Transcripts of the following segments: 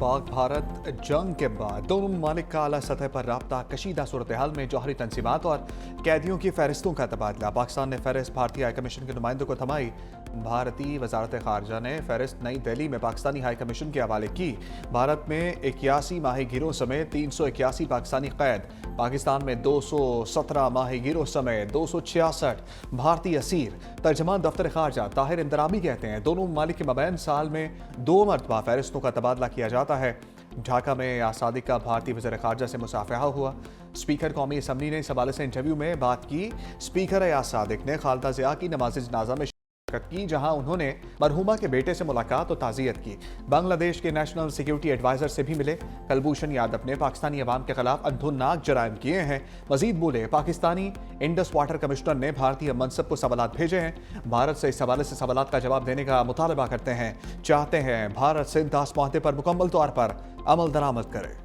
पाक भारत जंग के बाद दोनों ममालिक का आला सतह पर राब्ता कशीदा सूरत हाल में जौहरी तंजीमात और कैदियों की फहरिस्तों का तबादला। पाकिस्तान ने फहरिस्त भारतीय हाई कमीशन के नुमाइंदों को थमाई। भारतीय वजारत खारजा ने फहरिस्त नई दिल्ली में पाकिस्तानी हाई कमीशन के हवाले की। भारत में 81 माही गिरोह समेत 381 पाकिस्तानी कैद, पाकिस्तान में 217 माही गिरोह समेत 266 भारतीय असीर। तर्जमान दफ्तर खारजा ताहिर इंदरामी कहते हैं दोनों ममालिक के मबैन साल में 2 मरतबा फहरिस्तों का तबादला किया जाता है। ढाका में यासादिक का भारतीय वज़ीर खारजा से मुसाफहा हुआ। स्पीकर कौमी असम्बली ने इस हवाले से इंटरव्यू में बात की। स्पीकर यासादिक ने खालदा ज़िया की नमाज़ जनाजा में की, जहां उन्होंने मरहुमा के बेटे से मुलाकात और ताज़ियत की। बांग्लादेश के नेशनल सिक्योरिटी एडवाइजर से भी मिले। कलभूषण यादव ने पाकिस्तानी अवाम के खिलाफ अंधोनाक जराइम किए हैं। मजीद बोले, पाकिस्तानी इंडस वाटर कमिश्नर ने भारतीय मनसब को सवालात भेजे हैं। भारत से इस हवाले से सवालात का जवाब देने का मुतालबा करते हैं। चाहते हैं भारत सिंध दास माहदे पर मुकम्मल तौर पर अमल दरामद करे।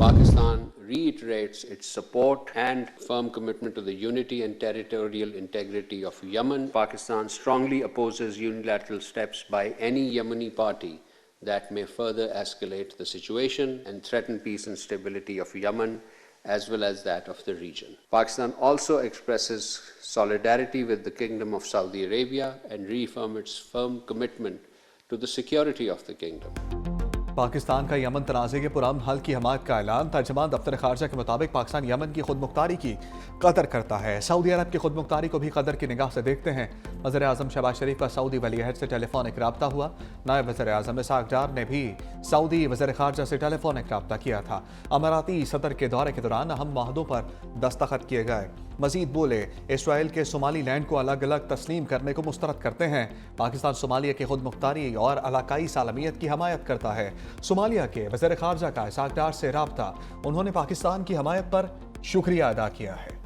Pakistan reiterates its support and firm commitment to the unity and territorial integrity of Yemen. Pakistan strongly opposes unilateral steps by any Yemeni party that may further escalate the situation and threaten peace and stability of Yemen as well as that of the region. Pakistan also expresses solidarity with the Kingdom of Saudi Arabia and reaffirms its firm commitment to the security of the kingdom. Pakistan का Yemen तनाज़े के पुरअमन हल की हमायत का ऐलान। तर्जमान दफ्तर खारजा के मुताबिक Pakistan Yemen की खुद मुख्तारी की कदर करता है। सऊदी अरब की खुद मुख्तारी को भी कदर की निगाह से देखते हैं। वज़ीर आज़म शहबाज शरीफ का सऊदी वलीअहद से टेलीफोनिक रब्ता हुआ। नायब वज़ीर आज़म इसाक डार ने भी सऊदी वज़ीर खारजा से टेलीफोनिक रब्ता किया था। अमाराती सदर के दौरे के दौरान अहम माहदों पर दस्तखत किए गए। मजीद बोले, इसराइल के सोमाली लैंड को अलग अलग तस्लीम करने को मुस्तरद करते हैं। पाकिस्तान सोमालिया की खुद मुख्तारी और इलाकाई सालमियत की हमायत करता है। सोमालिया के वज़ीर खारजा का इसाक डार से रब्ता, उन्होंने पाकिस्तान की हमायत पर शुक्रिया अदा किया है।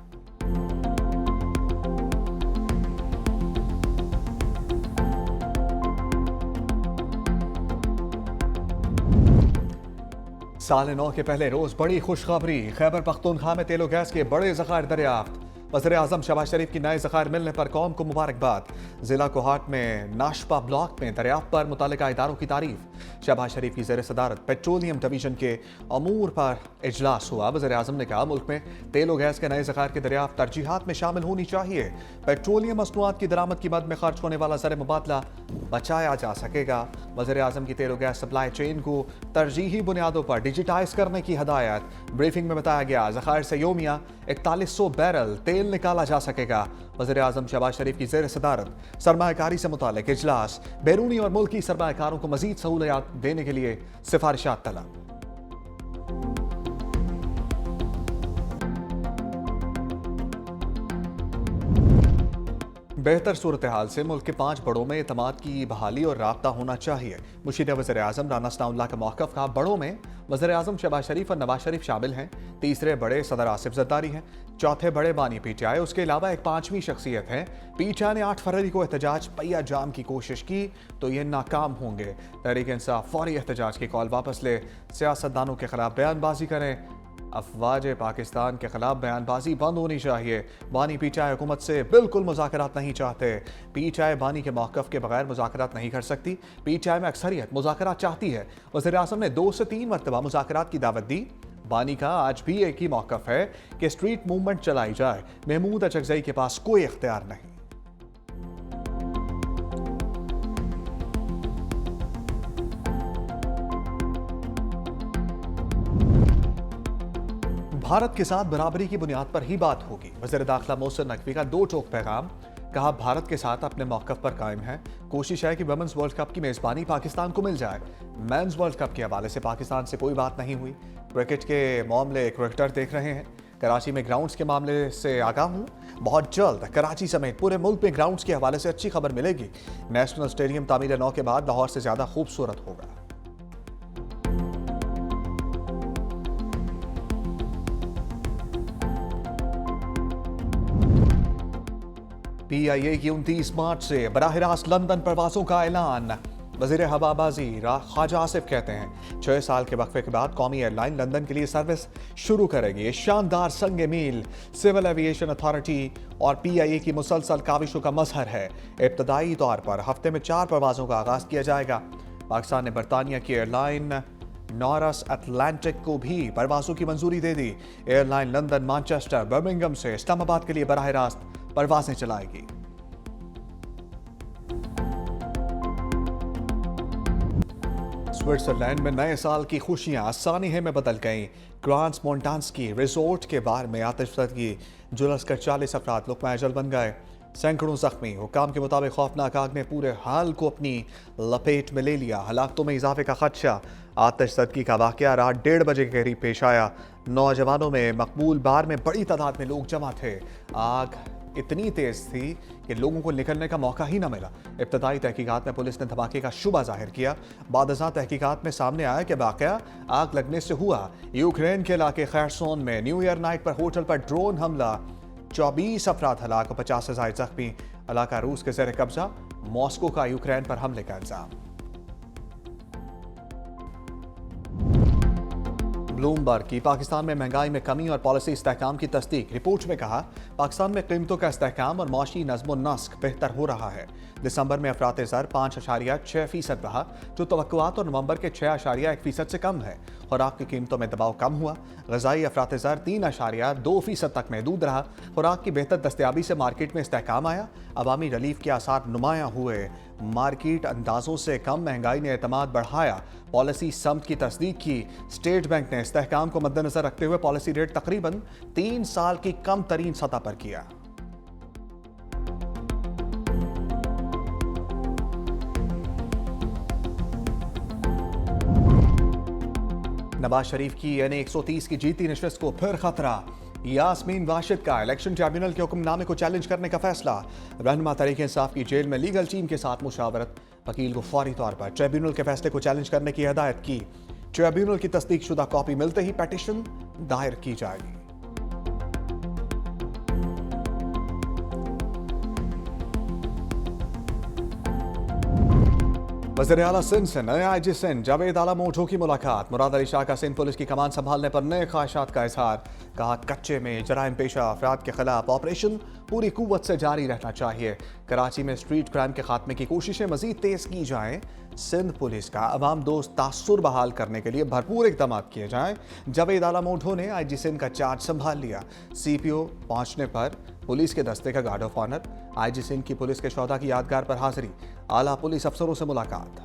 साल नौ के पहले रोज बड़ी खुशखबरी। खैबर पख्तूनख्वा में तेलो गैस के बड़े ज़खायर दरियाफ्त। वज़ीर आज़म शहबाज शरीफ की नए ज़खायर मिलने पर कौम को मुबारकबाद। जिला कोहाट में नाशपा ब्लॉक में दरियाफ्त पर मुतल्लिका इदारों की तारीफ। शहबाज शरीफ की ज़ेर सदारत पेट्रोलियम डिवीजन के अमूर पर इजलास हुआ। वज़ीर आज़म ने कहा, मुल्क में तेलो गैस के नए ज़खायर की दरियाफ्त तरजीहात में शामिल होनी चाहिए। पेट्रोलियम मसनूआत की दरामद की मद में खर्च होने वाला ज़र मुबादला बचाया जा सकेगा। वज़ीर आज़म की तेलो गैस सप्लाई चेन को तरजीही बुनियादों पर डिजिटाइज करने की हदायत। ब्रीफिंग में बताया गया, ज़खायर से योमिया 4100 बैरल तेल निकाला जा सकेगा। वज़ीर आज़म शहबाज शरीफ की ज़ेर सदारत सरमायाकारी से मुताल्लिक़ इजलास। बैरूनी और मुल्की सरमायाकारों को मज़ीद सहूलियात देने के लिए सिफारिशात तलब। बेहतर सूरत हाल से मुल्क के 5 बड़ों में एतमाद की बहाली और राब्ता होना चाहिए। मुशीर वज़ीर आज़म राना सनाउल्लाह का मौक़िफ़ कहा, बड़ों में वज़ीर आज़म शहबाज शरीफ और नवाज शरीफ शामिल हैं। तीसरे बड़े सदर आसिफ ज़रदारी हैं। चौथे बड़े बानी पीटीआई। उसके अलावा एक 5वीं शख्सियत है। पीटीआई ने 8 फरवरी को एहतजाज पहिया जाम की कोशिश की तो ये नाकाम होंगे। तहरीक इंसाफ फौरी एहतजाज की कॉल वापस ले, सियासतदानों के खिलाफ बयानबाजी करें। अफवाज पाकिस्तान के खिलाफ बयानबाजी बंद होनी चाहिए। बानी पीटीआई हुकूमत से बिल्कुल मुज़ाकरात नहीं चाहते। पीटीआई बानी के मौक़िफ़ के बगैर मुज़ाकरात नहीं कर सकती। पीटीआई में अक्सरियत मुज़ाकरात चाहती है। वज़ीर आज़म ने 2 से 3 मरतबा मुज़ाकरात की दावत दी। बानी का आज भी एक ही मौक़िफ़ है कि स्ट्रीट मूवमेंट चलाई जाए। महमूद अचकज़ई के पास कोई इख्तियार नहीं। भारत के साथ बराबरी की बुनियाद पर ही बात होगी। वज़ीर दाखिला मोहसिन नकवी का 2 टोक पैगाम। कहा, भारत के साथ अपने मौक़िफ़ पर कायम है। कोशिश है कि वुमेन्स वर्ल्ड कप की मेज़बानी पाकिस्तान को मिल जाए। मेंस वर्ल्ड कप के हवाले से पाकिस्तान से कोई बात नहीं हुई। क्रिकेट के मामले क्रिकेटर देख रहे हैं। कराची में ग्राउंड्स के मामले से आगाह हूँ। बहुत जल्द कराची समेत पूरे मुल्क में ग्राउंड्स के हवाले से अच्छी खबर मिलेगी। नेशनल स्टेडियम तामीर नौ के बाद लाहौर से ज़्यादा खूबसूरत होगा। PIA की 29 मार्च से बराह रास्त लंदन प्रवासों का ऐलान। वजीर हवाबाजी ख्वाजा आसिफ कहते हैं 6 साल के वक्फे के बाद कौमी एयरलाइन लंदन के लिए सर्विस शुरू करेगी। ये शानदार संग मील सिविल एविएशन अथॉरिटी और PIA की मुसलसल काविशों का मजहर है। इब्तदाई तौर पर हफ्ते में 4 परवाजों का आगाज किया जाएगा। पाकिस्तान ने बरतानिया की एयरलाइन नॉरस अटलांटिक को भी परवाजों की मंजूरी दे दी। एयरलाइन लंदन, मैनचेस्टर, बर्मिंघम से इस्लामाबाद के लिए बराह रास्त परवाजें चलाएगी। स्विट्जरलैंड में नए साल की खुशियां सानिहे में बदल गईं। ग्रांस मोंटान्स्की रिजोर्ट के बार में आतिशबाजी जुलस कर 40 अफराद लुक़मा अजल बन गए। सैकड़ों जख्मी। हुकाम के मुताबिक खौफनाक आग ने पूरे हाल को अपनी लपेट में ले लिया। हलाकतों में इजाफे का खदशा। आतिशबाजी का वाकया रात 1:30 बजे के करीब पेश आया। नौजवानों में मकबूल बार में बड़ी तादाद में लोग जमा थे। आग इतनी तेज थी कि लोगों को निकलने का मौका ही न मिला। इब्तदाई तहकीकात में पुलिस ने धमाके का शुबा जाहिर किया। बादशाह तहकीकात में सामने आया कि वाकया आग लगने से हुआ। यूक्रेन के इलाके खैरसोन में न्यू ईयर नाइट पर होटल पर ड्रोन हमला, 24 अफराद हलाक, 50 से ज्यादा जख्मी। इलाका रूस के ज़ेर कब्जा। मॉस्को का यूक्रेन पर हमले का इल्जाम। ब्लूमबर्ग की पाकिस्तान में महंगाई में कमी और पॉलिसी इस्तेहकाम की तस्दीक। रिपोर्ट में कहा पाकिस्तान में कीमतों का इस्तेहकाम और माशी नज़्म नस्क बेहतर हो रहा है। दिसंबर में अफरात ज़र 5.6% रहा, जो तवक्कुआत और नवंबर के 6.1% से कम है। खुराक की कीमतों में दबाव कम हुआ। ग़ज़ाई अफरात ज़र 3.2% तक महदूद रहा। खुराक की बेहतर दस्तयाबी से मार्केट में इस्तेहकाम आया। अवामी रिलीफ के आसार नुमायां हुए। मार्केट अंदाजों से कम महंगाई ने एतमाद बढ़ाया। पॉलिसी समत की तस्दीक की। स्टेट बैंक ने इस्तेहकाम को मद्देनजर रखते हुए पॉलिसी रेट तकरीबन 3 साल की कम तरीन सतह पर किया। नवाज शरीफ की यानी 130 की जीती नशस्त को फिर खतरा। यास्मीन वाशिद का इलेक्शन ट्रिब्यूनल के हुक्मनामे को चैलेंज करने का फैसला। रहनुमा तहरीक इंसाफ की जेल में लीगल टीम के साथ मुशावरत। वकील को फौरी तौर पर ट्रिब्यूनल के फैसले को चैलेंज करने की हिदायत की। ट्रिब्यूनल की तस्दीक शुदा कॉपी मिलते ही पिटीशन दायर की जाएगी। वज़ीर आला सिंध से नए IG सिंध जावेद आला मोटो की मुलाकात। मुराद अली शाह का सिंध पुलिस की कमान संभालने पर नए ख्वाहिशात का इजहार। कहा कच्चे में जराइम पेशा अफराद के खिलाफ ऑपरेशन पूरी कुव्वत से जारी रहना चाहिए। कराची में स्ट्रीट क्राइम के खात्मे की कोशिशें मजीद तेज की जाएं। सिंध पुलिस का अवाम दोस्त तासुर बहाल करने के लिए भरपूर इकदाम किए जाएं। जावेद आला मोटो ने IG सिंध का चार्ज संभाल लिया। CPO पहुंचने पर पुलिस के दस्ते का guard of honour. IG Sindh की पुलिस के शोधा की यादगार पर हाजिरी। आला पुलिस अफसरों से मुलाकात।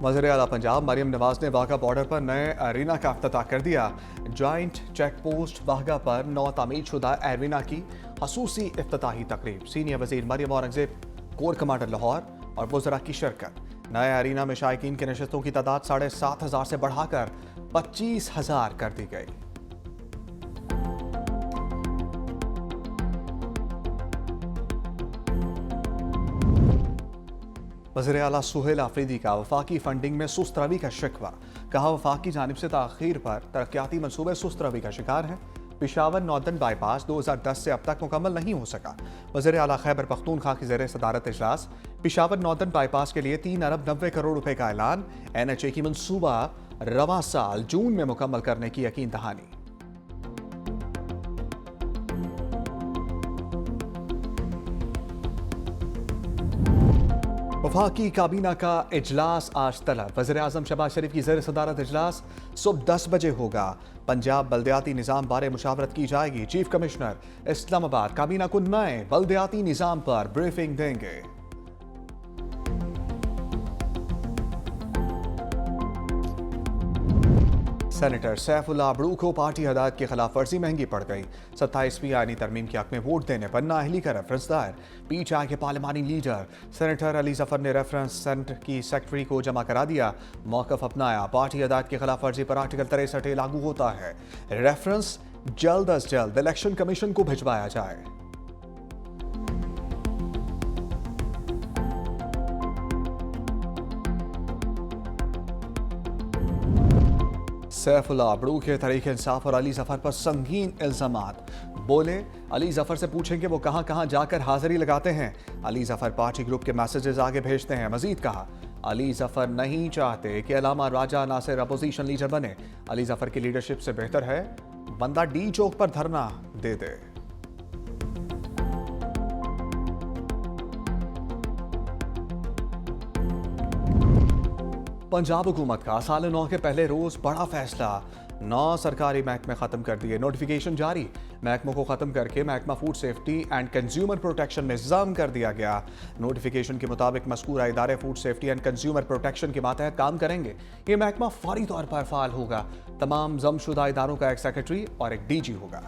वज़ीर आला पंजाब मरियम नवाज ने वाघा बॉर्डर पर नए एरिना का इफ्तिताह कर दिया। जॉइंट चेक पोस्ट वाघा पर नौ तामीर शुदा एरिना की खसूसी इफ्तिताही तकरीब। सीनियर वजीर मरियम औरंगजेब, कोर कमांडर लाहौर और वज़रा की शिरकत। नए एरिना में शायकीन की नशस्तों की तादाद 7,500 से बढ़ाकर 25,000 कर दी गई। वज़ीर आला सुहेल आफरीदी का वफाकी फंडिंग में सुस्त रवी का शिकवा। कहा वफाक की जानिब से ताख़ीर पर तरक्याती मनसूबे सुस्त रवी का शिकार हैं। पेशावर नॉर्दर्न बाईपास 2010 से अब तक मुकम्मल नहीं हो सका। वज़ीर आला खैबर पख्तूनख्वा की ज़ेर सदारत इजलास। पेशावर नॉर्दर्न बाईपास के लिए 3 अरब 90 करोड़ रुपए का ऐलान। NHA की मनसूबा रवां साल जून में मुकम्मल करने की यकीन दहानी। वफाकी काबीना का इजलास आज तलब। वज़ीर आज़म शहबाज शरीफ की ज़ेर सदारत इजलास सुबह 10 बजे होगा। पंजाब बल्दियाती निज़ाम बारे मुशावरत की जाएगी। चीफ कमिश्नर इस्लामाबाद काबीना को नए बल्दियाती निज़ाम पर ब्रीफिंग देंगे। सेनेटर सैफुल्लाह अबड़ू को पार्टी हदायत की खिलाफ वर्जी महंगी पड़ गई। 27वीं आईनी तरमीम के हक में वोट देने पर नाअहली का रेफरेंस दायर। PTI के पार्लिमानी लीडर सेनेटर अली जफर ने रेफरेंस सेनेट की सेक्रेटरी को जमा करा दिया। मौक़िफ़ अपनाया। पार्टी हदायत की खिलाफ वर्जी पर आर्टिकल 63 लागू होता है। रेफरेंस जल्द अज जल्द इलेक्शन कमीशन को भिजवाया जाए। सैफुल्लाह अबड़ू के तहरीक इंसाफ और अली जफर पर संगीन इल्जामात। बोले, अली जफर से पूछेंगे वो कहां कहां जाकर हाजिरी लगाते हैं। अली जफर पार्टी ग्रुप के मैसेजेस आगे भेजते हैं। मजीद कहा, अली जफर नहीं चाहते कि अलामा राजा नासिर अपोजिशन लीडर बने। अली जफर की लीडरशिप से बेहतर है बंदा डी चौक पर धरना दे दे। पंजाब हुकूमत का साल 9 के पहले रोज बड़ा फैसला। 9 सरकारी महकमे खत्म कर दिए, नोटिफिकेशन जारी। महकमों को खत्म करके महकमा food safety and consumer protection में जम कर दिया गया। नोटिफिकेशन के मुताबिक मज़कूरा इदारे food safety and consumer protection के मातहत काम करेंगे। ये महकमा फौरी तौर पर फाल होगा। तमाम जमशुदा इदारों का एक सेक्रेटरी और एक डीजी होगा।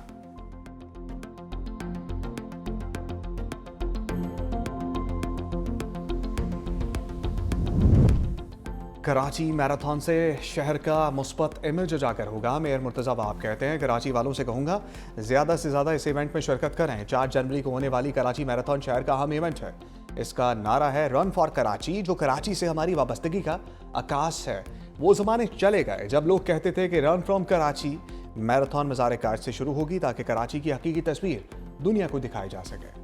कराची मैराथन से शहर का मुस्बत इमेज उजागर होगा। मेयर मुर्तज़ा बाब कहते हैं, कराची वालों से कहूँगा ज़्यादा से ज़्यादा इस इवेंट में शिरकत करें। 4 जनवरी को होने वाली कराची मैराथन शहर का अहम इवेंट है। इसका नारा है रन फॉर कराची, जो कराची से हमारी वाबस्तगी का आकाश है। वो ज़माने चले गए जब लोग कहते थे कि रन फ्रॉम कराची। मैराथन मज़ार काज से शुरू होगी ताकि कराची की हकीकी तस्वीर दुनिया को दिखाई जा सके।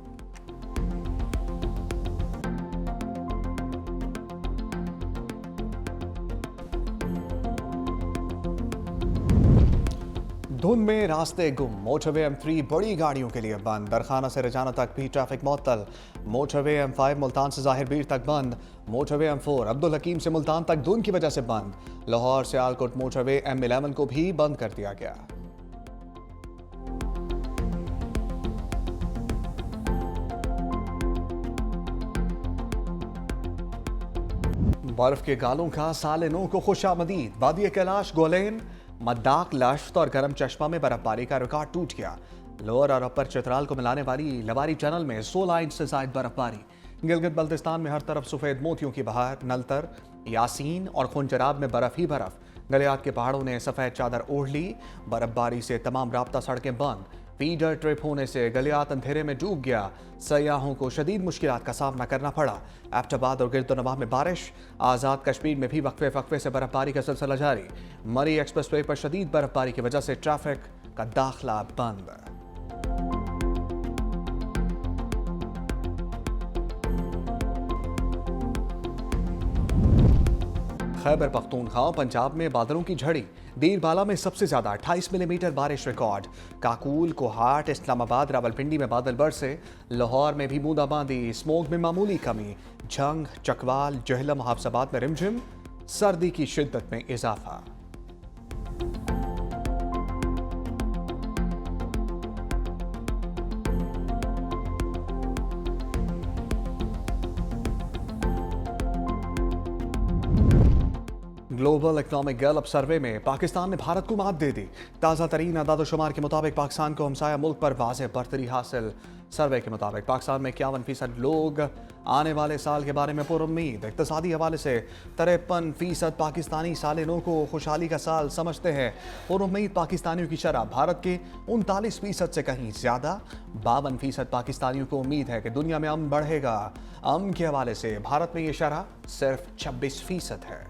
धुंध में रास्ते गुम, मोटरवे M3 बड़ी गाड़ियों के लिए बंद। दरखाना से रजाना तक भी ट्रैफिक मुअत्तल। मोटरवे M5 मुल्तान से ज़ाहिर बीर तक बंद। मोटरवे M4 अब्दुल हकीम से मुल्तान तक धुंध की वजह से बंद। लाहौर से आलकोट मोटरवे M11 को भी बंद कर दिया गया। बर्फ के गालों का साल 9 को खुशामदीद। वादी कैलाश, गोलेन, मद्दाक, लश्त और गरम चश्मा में बर्फबारी का रिकॉर्ड टूट गया। लोअर और अपर चित्राल को मिलाने वाली लवारी टनल में 16 इंच से ज्यादा बर्फबारी। गिलगित बल्तिस्तान में हर तरफ सफेद मोतियों की बहार। नलतर, यासीन और खुंजराब में बर्फ ही बर्फ। गलियात के पहाड़ों ने सफेद चादर ओढ़ ली। बर्फबारी से तमाम राब्ता सड़कें बंद। फीडर ट्रिप होने से गलियात अंधेरे में डूब गया। सयाहों को शदीद मुश्किलात का सामना करना पड़ा। एबटाबाद और गिरदोनवाह में बारिश। आज़ाद कश्मीर में भी वक्फे वक्फे से बर्फबारी का सिलसिला जारी। मरी एक्सप्रेसवे पर शदीद बर्फबारी की वजह से ट्रैफिक का दाखिला बंद। खैबर पख्तूनख्वा और पंजाब में बादलों की झड़ी। दीरबाला में सबसे ज्यादा 28 मिलीमीटर बारिश रिकॉर्ड। काकूल, कोहाट, इस्लामाबाद, रावलपिंडी में बादल बरसे। लाहौर में भी बूंदाबांदी। स्मोक में मामूली कमी। झंग, चकवाल, जहलम, हाफसाबाद में रिमझिम। सर्दी की शिद्दत में इजाफा। ग्लोबल इकोनॉमिक गैलप सर्वे में पाकिस्तान ने भारत को मात दे दी। ताज़ा तरीन अदाद-ओ-शुमार के मुताबिक पाकिस्तान को हमसाया मुल्क पर वाज़ेह बरतरी हासिल। सर्वे के मुताबिक पाकिस्तान में 51% लोग आने वाले साल के बारे में पुरुम्मीद। इक़्तिसादी हवाले से 53% पाकिस्तानी साल 9 को खुशहाली का साल समझते हैं। पुरुम्मीद पाकिस्तानियों की शरह भारत के 39% से कहीं ज़्यादा। 52% पाकिस्तानियों को उम्मीद है कि दुनिया में अमन बढ़ेगा। अमन के हवाले से भारत में ये शरह सिर्फ 26% है।